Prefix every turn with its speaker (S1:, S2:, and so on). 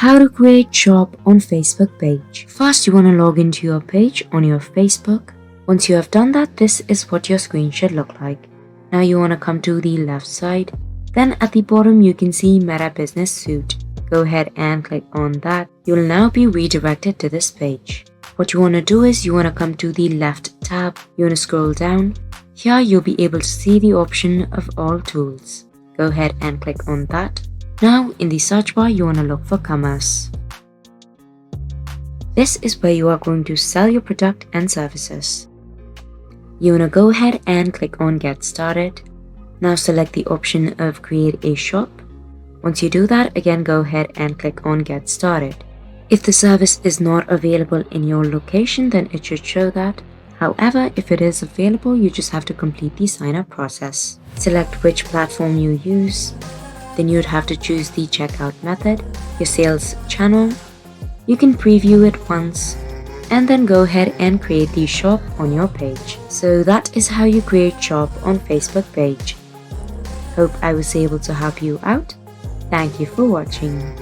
S1: How to create shop on Facebook page. First, you want to log into your page on your Facebook. Once you have done that, this is what your screen should look like. Now you want to come to the left side. Then at the bottom you can see Meta Business Suite. Go ahead and click on that. You will now be redirected to this page. What you want to do is you want to come to the left tab. You want to scroll down. Here you'll be able to see the option of all tools. Go ahead and click on that. Now in the search bar you want to look for commerce. This is where you are going to sell your product and services. You want to go ahead and click on get started. Now select the option of create a shop. Once you do that, again go ahead and click on get started. If the service is not available in your location, then it should show that. However, if it is available, you just have to complete the sign up process. Select which platform you use. Then you'd have to choose the checkout method, your sales channel. You can preview it once and then go ahead and create the shop on your page. So that is how you create shop on Facebook page. Hope I was able to help you out. Thank you for watching.